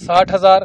60,000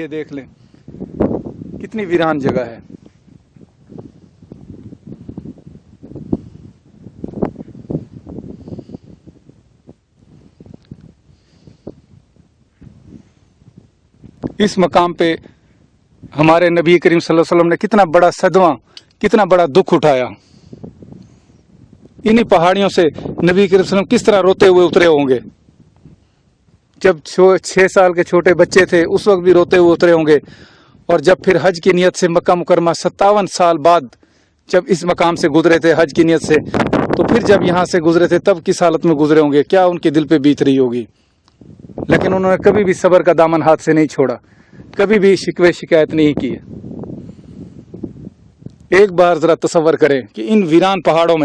یہ دیکھ لیں کتنی ویران جگہ ہے. اس مقام پہ ہمارے نبی کریم صلی اللہ علیہ وسلم نے کتنا بڑا صدمہ، کتنا بڑا دکھ اٹھایا. انہی پہاڑیوں سے نبی کریم صلی اللہ علیہ وسلم کس طرح روتے ہوئے اترے ہوں گے. جب 6 سال کے چھوٹے بچے تھے اس وقت بھی روتے ہوئے اترے ہوں گے. اور جب پھر حج کی نیت سے مکہ مکرمہ 57 سال بعد جب اس مقام سے گزرے تھے حج کی نیت سے، تو پھر جب یہاں سے گزرے تھے تب کس حالت میں گزرے ہوں گے، کیا ان کے دل پہ بیت رہی ہوگی. لیکن انہوں نے کبھی بھی صبر کا دامن ہاتھ سے نہیں چھوڑا، کبھی بھی شکوے شکایت نہیں کی. ایک بار ذرا تصور کریں کہ ان ویران پہاڑوں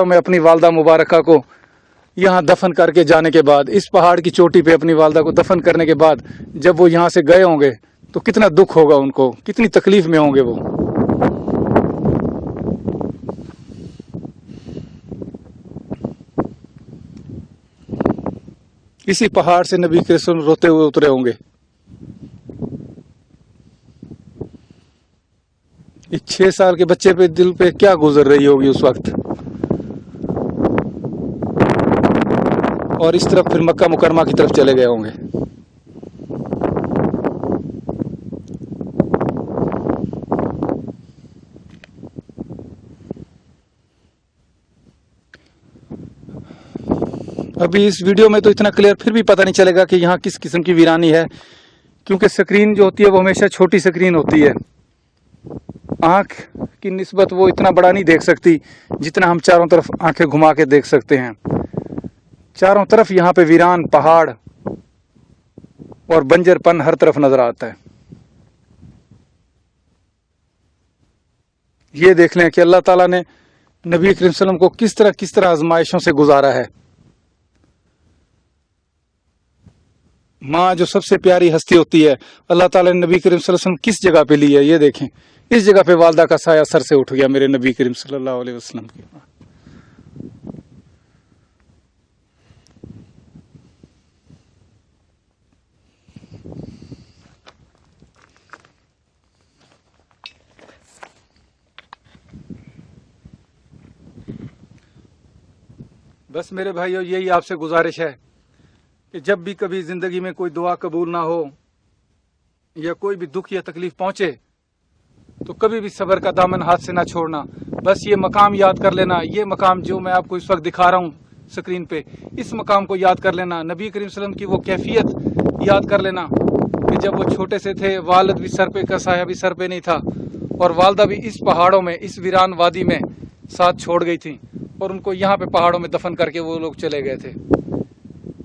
میں اپنی والدہ مبارکہ کو یہاں دفن کر کے جانے کے بعد، اس پہاڑ کی چوٹی پہ اپنی والدہ کو دفن کرنے کے بعد جب وہ یہاں سے گئے ہوں گے تو کتنا دکھ ہوگا ان کو، کتنی تکلیف میں ہوں گے وہ. اسی پہاڑ سے نبی کے رسول روتے ہوئے اترے ہوں گے. اس 6 سال کے بچے پہ دل پہ کیا گزر رہی ہوگی اس وقت. اور اس طرف پھر مکہ مکرمہ کی طرف چلے گئے ہوں گے. ابھی اس ویڈیو میں تو اتنا کلیئر پھر بھی پتہ نہیں چلے گا کہ یہاں کس قسم کی ویرانی ہے، کیونکہ سکرین جو ہوتی ہے وہ ہمیشہ چھوٹی سکرین ہوتی ہے. آنکھ کی نسبت وہ اتنا بڑا نہیں دیکھ سکتی جتنا ہم چاروں طرف آنکھیں گھما کے دیکھ سکتے ہیں. چاروں طرف یہاں پہ ویران پہاڑ اور بنجر پن ہر طرف نظر آتا ہے. یہ دیکھ لیں کہ اللہ تعالیٰ نے نبی کریم صلی اللہ علیہ وسلم کو کس طرح آزمائشوں سے گزارا ہے. ماں جو سب سے پیاری ہستی ہوتی ہے، اللہ تعالیٰ نے نبی کریم صلی اللہ علیہ وسلم کس جگہ پہ لی ہے. یہ دیکھیں اس جگہ پہ والدہ کا سایہ سر سے اٹھ گیا میرے نبی کریم صلی اللہ علیہ وسلم کی. بس میرے بھائیو یہی آپ سے گزارش ہے کہ جب بھی کبھی زندگی میں کوئی دعا قبول نہ ہو یا کوئی بھی دکھ یا تکلیف پہنچے تو کبھی بھی صبر کا دامن ہاتھ سے نہ چھوڑنا. بس یہ مقام یاد کر لینا، یہ مقام جو میں آپ کو اس وقت دکھا رہا ہوں سکرین پہ، اس مقام کو یاد کر لینا. نبی کریم صلی اللہ علیہ وسلم کی وہ کیفیت یاد کر لینا کہ جب وہ چھوٹے سے تھے، والد بھی سر پہ کا سایہ بھی سر پہ نہیں تھا، اور والدہ بھی اس پہاڑوں میں، اس ویران وادی میں ساتھ چھوڑ گئی تھی، اور ان کو یہاں پہ پہاڑوں میں دفن کر کے وہ لوگ چلے گئے تھے.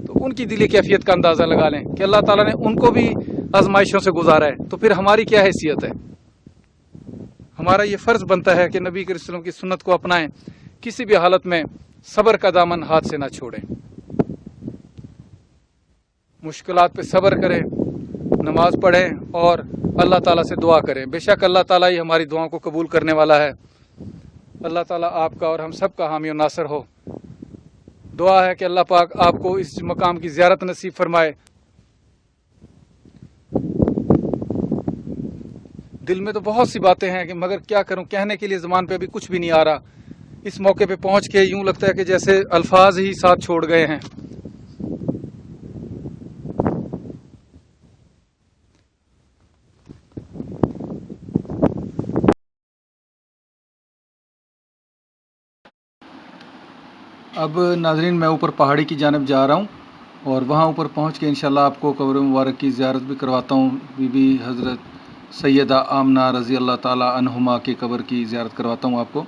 تو ان کی دلی کیفیت کا اندازہ لگا لیں کہ اللہ تعالیٰ نے ان کو بھی آزمائشوں سے گزارا ہے. تو پھر ہماری کیا حیثیت ہے. ہمارا یہ فرض بنتا ہے کہ نبی کریم صلی اللہ علیہ وسلم کی سنت کو اپنائیں، کسی بھی حالت میں صبر کا دامن ہاتھ سے نہ چھوڑیں. مشکلات پہ صبر کریں، نماز پڑھیں اور اللہ تعالیٰ سے دعا کریں. بے شک اللہ تعالیٰ ہی ہماری دعاؤں کو قبول کرنے والا ہے. اللہ تعالیٰ آپ کا اور ہم سب کا حامی و ناصر ہو. دعا ہے کہ اللہ پاک آپ کو اس مقام کی زیارت نصیب فرمائے. دل میں تو بہت سی باتیں ہیں کہ مگر کیا کروں، کہنے کے لیے زبان پہ بھی کچھ بھی نہیں آ رہا. اس موقع پہ پہنچ کے یوں لگتا ہے کہ جیسے الفاظ ہی ساتھ چھوڑ گئے ہیں. اب ناظرین میں اوپر پہاڑی کی جانب جا رہا ہوں اور وہاں اوپر پہنچ کے انشاءاللہ آپ کو قبر مبارک کی زیارت بھی کرواتا ہوں. بی بی حضرت سیدہ آمنہ رضی اللہ تعالی عنہما کی قبر کی زیارت کرواتا ہوں آپ کو.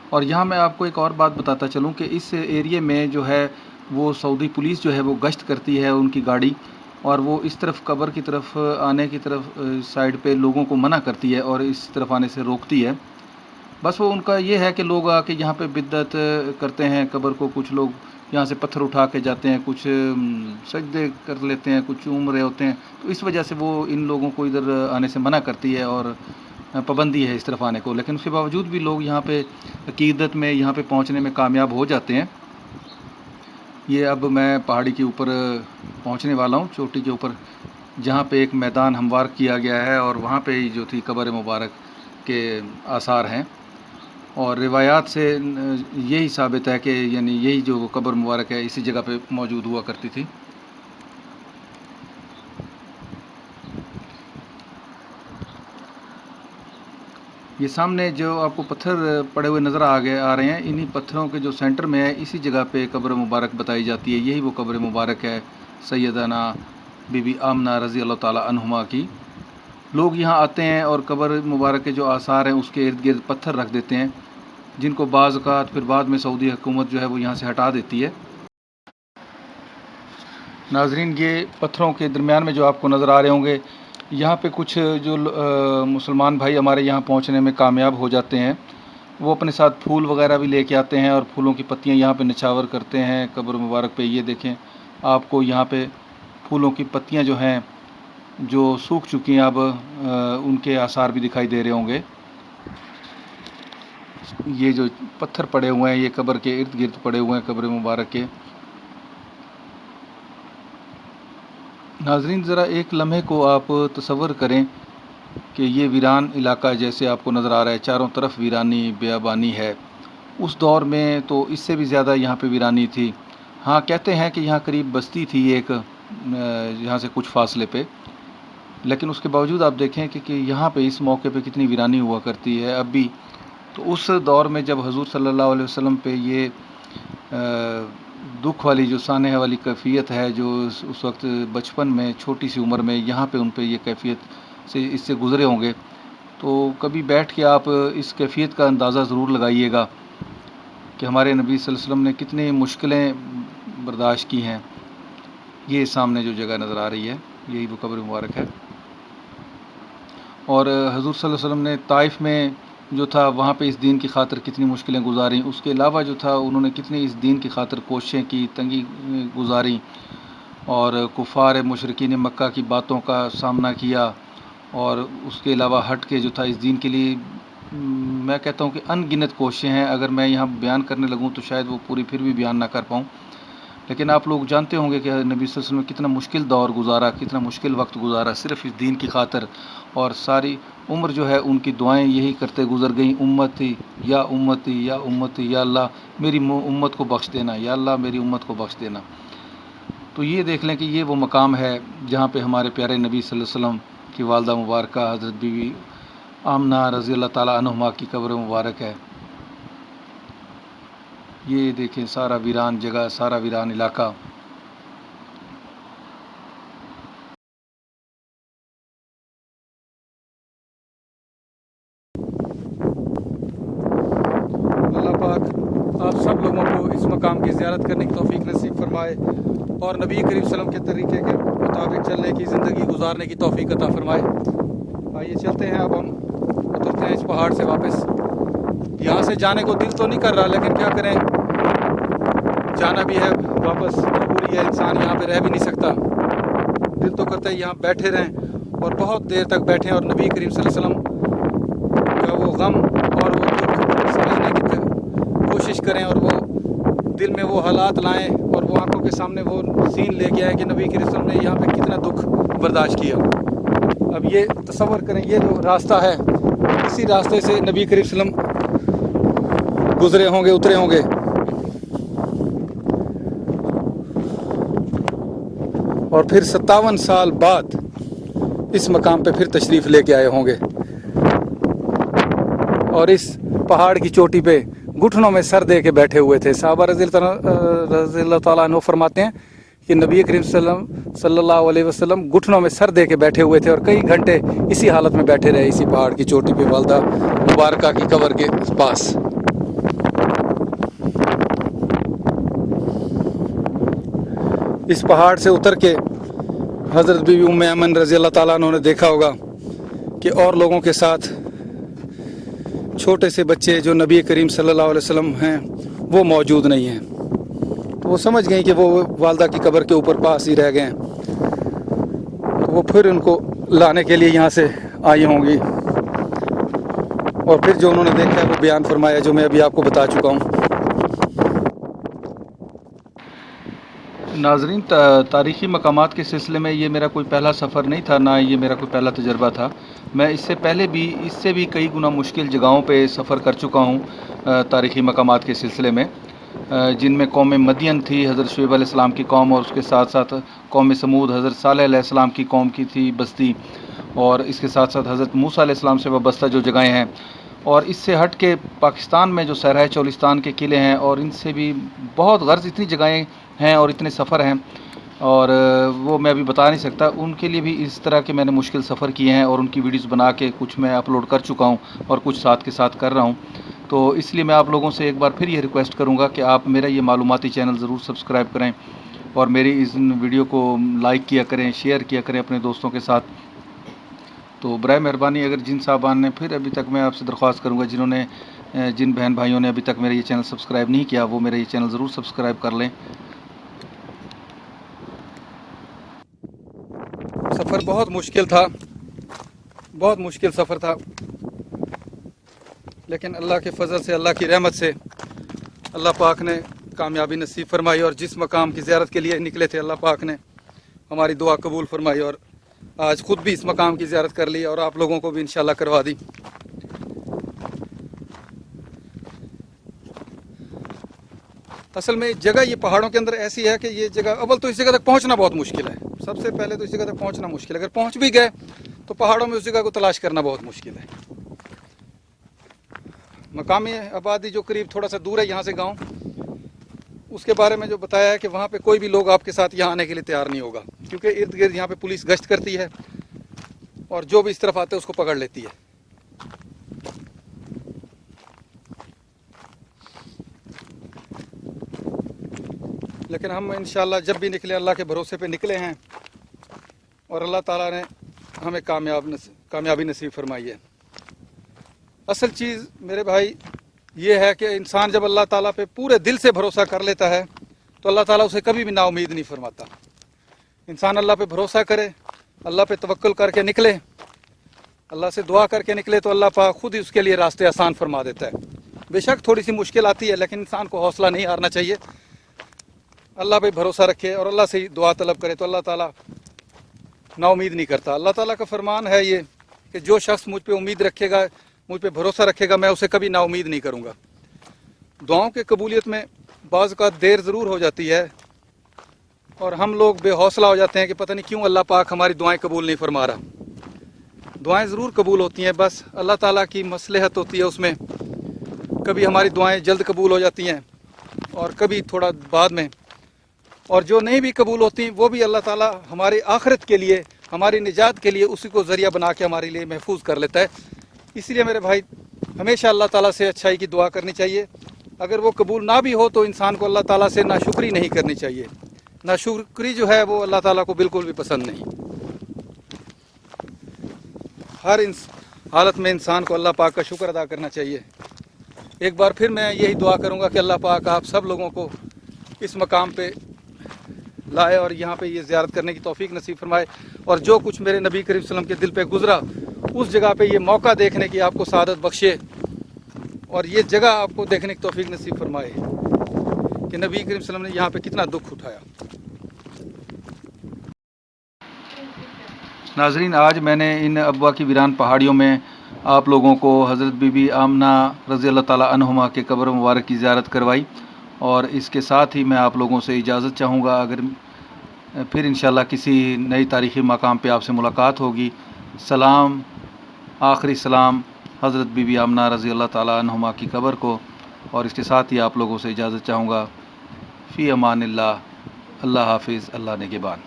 اور یہاں میں آپ کو ایک اور بات بتاتا چلوں کہ اس ایریے میں جو ہے وہ سعودی پولیس جو ہے وہ گشت کرتی ہے ان کی گاڑی، اور وہ اس طرف قبر کی طرف آنے کی طرف سائڈ پہ لوگوں کو منع کرتی ہے اور اس طرف آنے سے روکتی ہے. بس وہ ان کا یہ ہے کہ لوگ آ کے یہاں پہ بدعت کرتے ہیں قبر کو. کچھ لوگ یہاں سے پتھر اٹھا کے جاتے ہیں، کچھ سجدے کر لیتے ہیں، کچھ چوم رہے ہوتے ہیں. تو اس وجہ سے وہ ان لوگوں کو ادھر آنے سے منع کرتی ہے اور پابندی ہے اس طرف آنے کو. لیکن اس کے باوجود بھی لوگ یہاں پہ عقیدت میں یہاں پہ پہنچنے میں کامیاب ہو جاتے ہیں. یہ اب میں پہاڑی کے اوپر پہنچنے والا ہوں، چوٹی کے اوپر جہاں پہ ایک میدان ہموار کیا گیا ہے اور وہاں پہ جو تھی قبر مبارک کے آثار ہیں، اور روایات سے یہی ثابت ہے کہ یعنی یہی جو قبر مبارک ہے اسی جگہ پہ موجود ہوا کرتی تھی۔ یہ سامنے جو آپ کو پتھر پڑے ہوئے نظر آ رہے ہیں، انہی پتھروں کے جو سینٹر میں ہے اسی جگہ پہ قبر مبارک بتائی جاتی ہے۔ یہی وہ قبر مبارک ہے سیدنا بی بی آمنہ رضی اللہ تعالی عنہما کی۔ لوگ یہاں آتے ہیں اور قبر مبارک کے جو آثار ہیں اس کے ارد گرد پتھر رکھ دیتے ہیں، جن کو بعض اوقات پھر بعد میں سعودی حکومت جو ہے وہ یہاں سے ہٹا دیتی ہے۔ ناظرین، یہ پتھروں کے درمیان میں جو آپ کو نظر آ رہے ہوں گے، یہاں پہ کچھ جو مسلمان بھائی ہمارے یہاں پہنچنے میں کامیاب ہو جاتے ہیں، وہ اپنے ساتھ پھول وغیرہ بھی لے کے آتے ہیں اور پھولوں کی پتیاں یہاں پہ نچھاور کرتے ہیں قبر مبارک پہ۔ یہ دیکھیں، آپ کو یہاں پہ پھولوں کی پتیاں جو ہیں جو سوکھ چکی ہیں اب، ان کے آثار بھی دکھائی دے رہے ہوں گے۔ یہ جو پتھر پڑے ہوئے ہیں یہ قبر کے ارد گرد پڑے ہوئے ہیں قبر مبارک کے۔ ناظرین، ذرا ایک لمحے کو آپ تصور کریں کہ یہ ویران علاقہ جیسے آپ کو نظر آ رہا ہے، چاروں طرف ویرانی بیابانی ہے۔ اس دور میں تو اس سے بھی زیادہ یہاں پہ ویرانی تھی۔ ہاں، کہتے ہیں کہ یہاں قریب بستی تھی ایک، یہاں سے کچھ فاصلے پہ، لیکن اس کے باوجود آپ دیکھیں کہ یہاں پہ اس موقع پہ کتنی ویرانی ہوا کرتی ہے اب بھی۔ تو اس دور میں جب حضور صلی اللہ علیہ وسلم پہ یہ دکھ والی جو سانحہ والی کیفیت ہے، جو اس وقت بچپن میں چھوٹی سی عمر میں یہاں پہ ان پہ یہ کیفیت سے اس سے گزرے ہوں گے، تو کبھی بیٹھ کے آپ اس کیفیت کا اندازہ ضرور لگائیے گا کہ ہمارے نبی صلی اللہ علیہ وسلم نے کتنی مشکلیں برداشت کی ہیں۔ یہ سامنے جو جگہ نظر آ رہی ہے یہی وہ قبر مبارک ہے، اور حضور صلی اللہ علیہ وسلم نے طائف میں جو تھا وہاں پہ اس دین کی خاطر کتنی مشکلیں گزاریں، اس کے علاوہ جو تھا انہوں نے کتنی اس دین کی خاطر کوششیں کی، تنگی گزاری، اور کفار مشرکین مکہ کی باتوں کا سامنا کیا، اور اس کے علاوہ ہٹ کے جو تھا اس دین کے لیے میں کہتا ہوں کہ ان گنت کوششیں ہیں۔ اگر میں یہاں بیان کرنے لگوں تو شاید وہ پوری پھر بھی بیان نہ کر پاؤں، لیکن آپ لوگ جانتے ہوں گے کہ نبی صلی اللہ علیہ وسلم نے کتنا مشکل دور گزارا، کتنا مشکل وقت گزارا صرف اس دین کی خاطر، اور ساری عمر جو ہے ان کی دعائیں یہی کرتے گزر گئیں، امتی یا امتی یا امتی، یا اللہ میری امت کو بخش دینا، یا اللہ میری امت کو بخش دینا۔ تو یہ دیکھ لیں کہ یہ وہ مقام ہے جہاں پہ ہمارے پیارے نبی صلی اللہ علیہ وسلم کی والدہ مبارکہ حضرت بی بی آمنہ رضی اللہ تعالیٰ عنہما کی قبر مبارک ہے۔ یہ دیکھیں سارا ویران جگہ، سارا ویران علاقہ۔ اللہ پاک آپ سب لوگوں کو اس مقام کی زیارت کرنے کی توفیق نصیب فرمائے، اور نبی کریم صلی اللہ علیہ وسلم کے طریقے کے مطابق چلنے کی زندگی گزارنے کی توفیق عطا فرمائے۔ آئیے چلتے ہیں، اب ہم اترتے ہیں اس پہاڑ سے واپس۔ یہاں سے جانے کو دل تو نہیں کر رہا، لیکن کیا کریں، جانا بھی ہے واپس، مجبوری ہے، انسان یہاں پہ رہ بھی نہیں سکتا۔ دل تو کرتا ہے یہاں بیٹھے رہیں اور بہت دیر تک بیٹھیں، اور نبی کریم صلی اللہ علیہ وسلم کا وہ غم اور وہ دکھ سمجھنے کی کوشش کریں، اور وہ دل میں وہ حالات لائیں، اور وہ آنکھوں کے سامنے وہ سین لے کے آئے کہ نبی کریم صلی اللہ علیہ وسلم نے یہاں پہ کتنا دکھ برداشت کیا۔ اب یہ تصور کریں، یہ جو راستہ ہے اسی راستے سے نبی کریم صلی اللہ علیہ وسلم گزرے ہوں گے، اترے ہوں گے، اور پھر 57 سال بعد اس مقام پہ پھر تشریف لے کے آئے ہوں گے، اور اس پہاڑ کی چوٹی پہ گھٹنوں میں سر دے کے بیٹھے ہوئے تھے۔ صحابہ رضی اللہ تعالیٰ عنہ فرماتے ہیں کہ نبی کریم صلی اللہ علیہ وسلم گھٹنوں میں سر دے کے بیٹھے ہوئے تھے، اور کئی گھنٹے اسی حالت میں بیٹھے رہے، اسی پہاڑ کی چوٹی پہ والدہ مبارکہ کی قبر کے پاس۔ اس پہاڑ سے اتر کے حضرت بی بی ام ایمن رضی اللہ تعالیٰ عنہ نے دیکھا ہوگا کہ اور لوگوں کے ساتھ چھوٹے سے بچے جو نبی کریم صلی اللہ علیہ وسلم ہیں وہ موجود نہیں ہیں، تو وہ سمجھ گئیں کہ وہ والدہ کی قبر کے اوپر پاس ہی رہ گئے ہیں، تو وہ پھر ان کو لانے کے لیے یہاں سے آئی ہوں گی، اور پھر جو انہوں نے دیکھا ہے وہ بیان فرمایا جو میں ابھی آپ کو بتا چکا ہوں۔ ناظرین، تاریخی مقامات کے سلسلے میں یہ میرا کوئی پہلا سفر نہیں تھا، نہ یہ میرا کوئی پہلا تجربہ تھا۔ میں اس سے پہلے بھی اس سے بھی کئی گنا مشکل جگہوں پہ سفر کر چکا ہوں تاریخی مقامات کے سلسلے میں، جن میں قوم مدین تھی، حضرت شعیب علیہ السلام کی قوم، اور اس کے ساتھ ساتھ قوم سمود حضرت صالح علیہ السلام کی قوم کی تھی بستی، اور اس کے ساتھ ساتھ حضرت موسیٰ علیہ السلام سے وابستہ جو جگہیں ہیں، اور اس سے ہٹ کے پاکستان میں جو صحرائے چولستان کے قلعے ہیں، اور ان سے بھی بہت غرض اتنی جگہیں ہیں اور اتنے سفر ہیں، اور وہ میں ابھی بتا نہیں سکتا۔ ان کے لیے بھی اس طرح کے میں نے مشکل سفر کیے ہیں، اور ان کی ویڈیوز بنا کے کچھ میں اپلوڈ کر چکا ہوں اور کچھ ساتھ کے ساتھ کر رہا ہوں۔ تو اس لیے میں آپ لوگوں سے ایک بار پھر یہ ریکویسٹ کروں گا کہ آپ میرا یہ معلوماتی چینل ضرور سبسکرائب کریں، اور میری اس ویڈیو کو لائک کیا کریں، شیئر کیا کریں اپنے دوستوں کے ساتھ۔ تو برائے مہربانی اگر جن صاحبان نے پھر ابھی تک، میں آپ سے درخواست کروں گا جن بہن بھائیوں نے ابھی تک میرا یہ چینل سبسکرائب نہیں کیا، وہ میرا یہ چینل ضرور سبسکرائب کر لیں۔ سفر بہت مشکل تھا، بہت مشکل سفر تھا، لیکن اللہ کے فضل سے، اللہ کی رحمت سے اللہ پاک نے کامیابی نصیب فرمائی، اور جس مقام کی زیارت کے لیے نکلے تھے اللہ پاک نے ہماری دعا قبول فرمائی، اور آج خود بھی اس مقام کی زیارت کر لی، اور آپ لوگوں کو بھی انشاءاللہ کروا دی۔ اصل میں جگہ یہ پہاڑوں کے اندر ایسی ہے کہ یہ جگہ، اول تو اس جگہ تک پہنچنا بہت مشکل ہے، سب سے پہلے تو اس جگہ تک پہنچنا مشکل ہے۔ اگر پہنچ بھی گئے تو پہاڑوں میں اس جگہ کو تلاش کرنا بہت مشکل ہے۔ مقامی آبادی جو قریب تھوڑا سا دور ہے یہاں سے، گاؤں، اس کے بارے میں جو بتایا ہے کہ وہاں پہ کوئی بھی لوگ آپ کے ساتھ یہاں آنے کے لیے تیار نہیں ہوگا، کیونکہ ارد گرد یہاں پہ پولیس گشت کرتی ہے، اور جو بھی اس طرف آتے ہے اس کو پکڑ لیتی ہے۔ لیکن ہم انشاءاللہ جب بھی نکلے اللہ کے بھروسے پہ نکلے ہیں، اور اللہ تعالیٰ نے ہمیں کامیابی نصیب فرمائی ہے۔ اصل چیز میرے بھائی یہ ہے کہ انسان جب اللہ تعالیٰ پہ پورے دل سے بھروسہ کر لیتا ہے تو اللہ تعالیٰ اسے کبھی بھی نا امید نہیں فرماتا۔ انسان اللہ پہ بھروسہ کرے، اللہ پہ توکل کر کے نکلے، اللہ سے دعا کر کے نکلے، تو اللہ پاک خود ہی اس کے لیے راستے آسان فرما دیتا ہے۔ بے شک تھوڑی سی مشکل آتی ہے، لیکن انسان کو حوصلہ نہیں ہارنا چاہیے، اللہ پہ بھروسہ رکھے اور اللہ سے دعا طلب کرے تو اللہ تعالیٰ نا امید نہیں کرتا۔ اللہ تعالیٰ کا فرمان ہے یہ کہ جو شخص مجھ پہ امید رکھے گا، مجھ پہ بھروسہ رکھے گا، میں اسے کبھی نا امید نہیں کروں گا۔ دعاؤں کے قبولیت میں بعض اوقات دیر ضرور ہو جاتی ہے، اور ہم لوگ بے حوصلہ ہو جاتے ہیں کہ پتہ نہیں کیوں اللہ پاک ہماری دعائیں قبول نہیں فرما رہا۔ دعائیں ضرور قبول ہوتی ہیں، بس اللہ تعالیٰ کی مصلحت ہوتی ہے اس میں۔ کبھی ہماری دعائیں جلد قبول ہو جاتی ہیں اور کبھی تھوڑا بعد میں، اور جو نہیں بھی قبول ہوتی وہ بھی اللہ تعالیٰ ہماری آخرت کے لیے، ہماری نجات کے لیے اسی کو ذریعہ بنا کے ہمارے لیے محفوظ کر لیتا ہے۔ اس لیے میرے بھائی ہمیشہ اللہ تعالیٰ سے اچھائی کی دعا کرنی چاہیے۔ اگر وہ قبول نہ بھی ہو تو انسان کو اللہ تعالیٰ سے ناشکری نہیں کرنی چاہیے۔ ناشکری جو ہے وہ اللہ تعالیٰ کو بالکل بھی پسند نہیں۔ ہر حالت میں انسان کو اللہ پاک کا شکر ادا کرنا چاہیے۔ ایک بار پھر میں یہی دعا کروں گا کہ اللہ پاک آپ سب لوگوں کو اس مقام پہ لائے اور یہاں پہ یہ زیارت کرنے کی توفیق نصیب فرمائے، اور جو کچھ میرے نبی کریم صلی اللہ علیہ وسلم کے دل پہ گزرا اس جگہ پہ یہ موقع دیکھنے کی آپ کو سعادت بخشے، اور یہ جگہ آپ کو دیکھنے کی توفیق نصیب فرمائے کہ نبی کریم صلی اللہ علیہ وسلم نے یہاں پہ کتنا دکھ اٹھایا۔ ناظرین، آج میں نے ان ابوا کی ویران پہاڑیوں میں آپ لوگوں کو حضرت بی بی آمنہ رضی اللہ تعالیٰ عنہما کے قبر مبارک کی زیارت کروائی، اور اس کے ساتھ ہی میں آپ لوگوں سے اجازت چاہوں گا۔ اگر پھر انشاءاللہ کسی نئی تاریخی مقام پہ آپ سے ملاقات ہوگی۔ سلام، آخری سلام حضرت بی بی آمنہ رضی اللہ تعالیٰ عنہما کی قبر کو، اور اس کے ساتھ ہی آپ لوگوں سے اجازت چاہوں گا۔ فی امان اللہ، اللہ حافظ، اللہ نگہبان۔